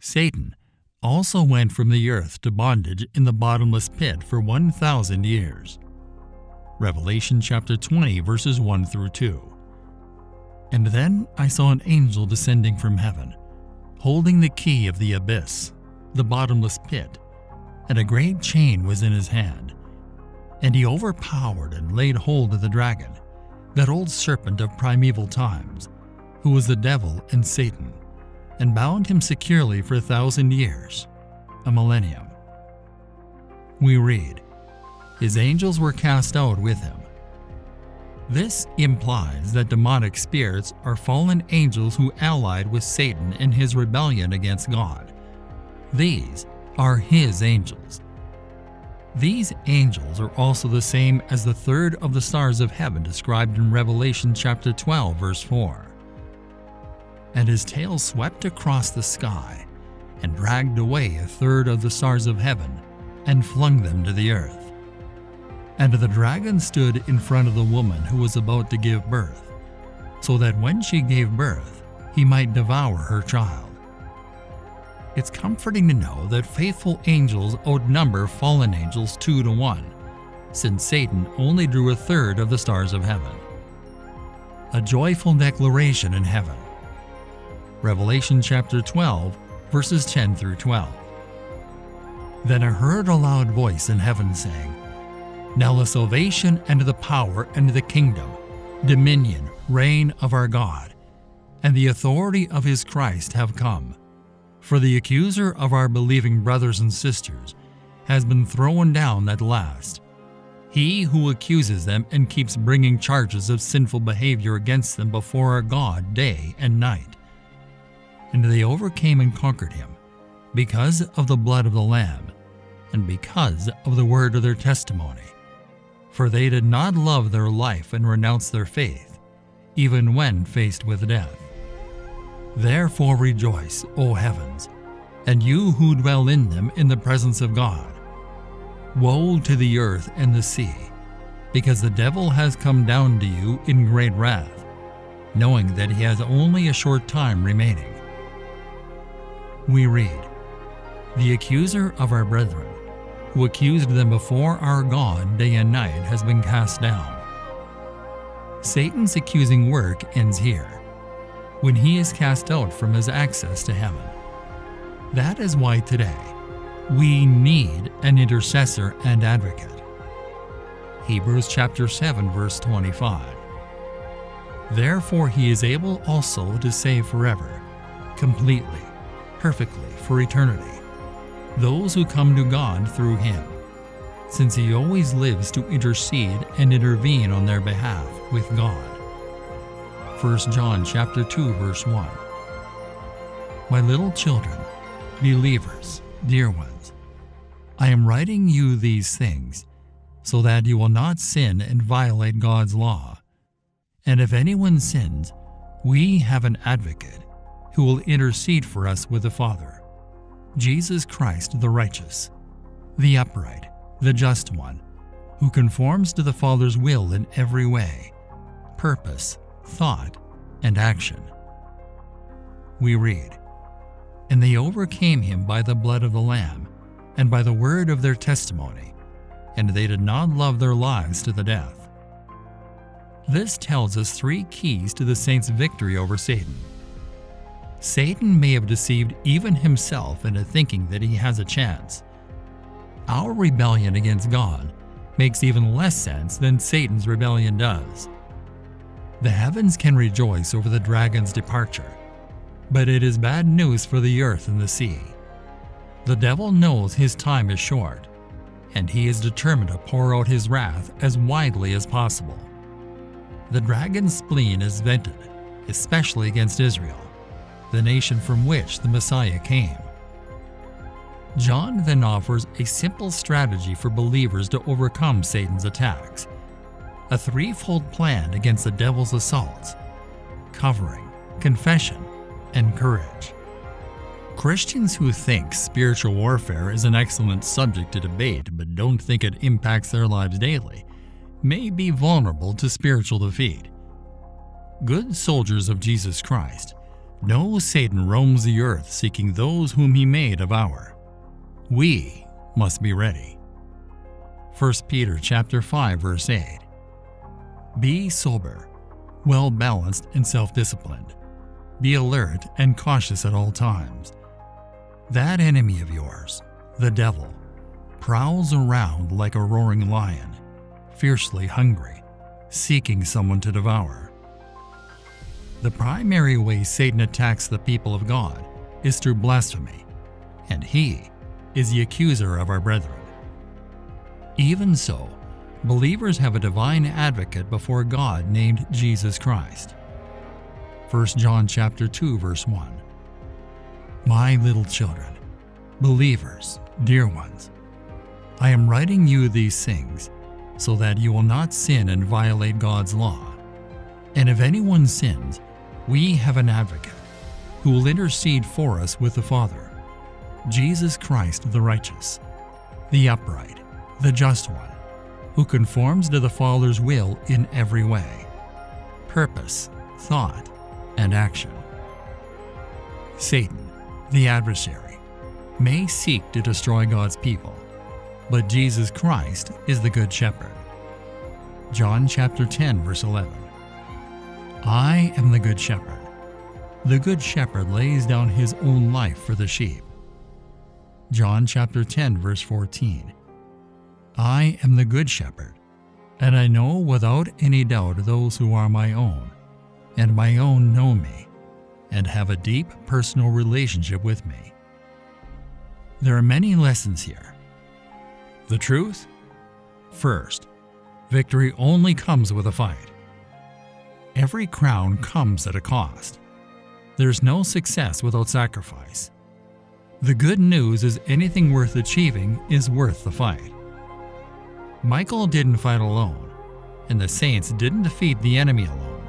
Satan also went from the earth to bondage in the bottomless pit for 1,000 years. Revelation chapter 20 verses 1 through 2. And then I saw an angel descending from heaven, holding the key of the abyss, the bottomless pit, and a great chain was in his hand. And he overpowered and laid hold of the dragon, that old serpent of primeval times, who was the devil and Satan, and bound him securely for 1,000 years, a millennium. We read, his angels were cast out with him. This implies that demonic spirits are fallen angels who allied with Satan in his rebellion against God. These are his angels. These angels are also the same as the third of the stars of heaven described in Revelation chapter 12 verse 4. And his tail swept across the sky and dragged away a third of the stars of heaven and flung them to the earth. And the dragon stood in front of the woman who was about to give birth, so that when she gave birth, he might devour her child. It's comforting to know that faithful angels outnumber fallen angels 2 to 1, since Satan only drew a third of the stars of heaven. A joyful declaration in heaven. Revelation chapter 12, verses 10 through 12. Then I heard a loud voice in heaven saying, now the salvation and the power and the kingdom, dominion, reign of our God, and the authority of his Christ have come. For the accuser of our believing brothers and sisters has been thrown down at last. He who accuses them and keeps bringing charges of sinful behavior against them before our God day and night. And they overcame and conquered him, because of the blood of the Lamb, and because of the word of their testimony. For they did not love their life and renounce their faith, even when faced with death. Therefore rejoice, O heavens, and you who dwell in them in the presence of God. Woe to the earth and the sea, because the devil has come down to you in great wrath, knowing that he has only a short time remaining. We read, the accuser of our brethren, who accused them before our God day and night, has been cast down. Satan's accusing work ends here, when he is cast out from his access to heaven. That is why today we need an intercessor and advocate. Hebrews chapter 7 verse 25. Therefore he is able also to save forever, completely, perfectly, for eternity, those who come to God through him, since he always lives to intercede and intervene on their behalf with God. 1 John chapter 2 verse 1. My little children, believers, dear ones, I am writing you these things so that you will not sin and violate God's law. And if anyone sins, we have an advocate who will intercede for us with the Father, Jesus Christ the righteous, the upright, the just one, who conforms to the Father's will in every way, purpose, thought, and action. We read, and they overcame him by the blood of the Lamb, and by the word of their testimony, and they did not love their lives to the death. This tells us 3 keys to the saints' victory over Satan. Satan may have deceived even himself into thinking that he has a chance. Our rebellion against God makes even less sense than Satan's rebellion does. The heavens can rejoice over the dragon's departure, but it is bad news for the earth and the sea. The devil knows his time is short, and he is determined to pour out his wrath as widely as possible. The dragon's spleen is vented, especially against Israel, the nation from which the Messiah came. John then offers a simple strategy for believers to overcome Satan's attacks, a 3-fold plan against the devil's assaults: covering, confession, and courage. Christians who think spiritual warfare is an excellent subject to debate but don't think it impacts their lives daily may be vulnerable to spiritual defeat. Good soldiers of Jesus Christ No, Satan roams the earth seeking those whom he may devour. We must be ready. 1 Peter chapter 5 verse 8. Be sober, well-balanced and self-disciplined. Be alert and cautious at all times. That enemy of yours, the devil, prowls around like a roaring lion, fiercely hungry, seeking someone to devour. The primary way Satan attacks the people of God is through blasphemy, and he is the accuser of our brethren. Even so, believers have a divine advocate before God named Jesus Christ. 1 John chapter 2 verse 1. My little children, believers, dear ones, I am writing you these things so that you will not sin and violate God's law. And if anyone sins, we have an advocate who will intercede for us with the Father, Jesus Christ the righteous, the upright, the just one, who conforms to the Father's will in every way, purpose, thought, and action. Satan, the adversary, may seek to destroy God's people, but Jesus Christ is the Good Shepherd. John chapter 10 verse 11. I am the Good Shepherd. The Good Shepherd lays down his own life for the sheep. John chapter 10 verse 14. I am the Good Shepherd, and I know without any doubt those who are my own, and my own know me, and have a deep personal relationship with me. There are many lessons here. The truth? First, victory only comes with a fight. Every crown comes at a cost. There's no success without sacrifice. The good news is anything worth achieving is worth the fight. Michael didn't fight alone, and the saints didn't defeat the enemy alone.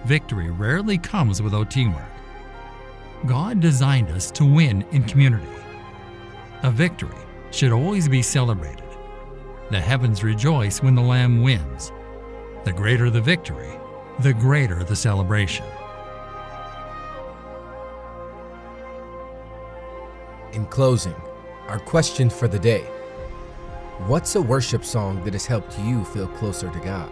Victory rarely comes without teamwork. God designed us to win in community. A victory should always be celebrated. The heavens rejoice when the Lamb wins. The greater the victory, the greater the celebration. In closing, our question for the day: what's a worship song that has helped you feel closer to God?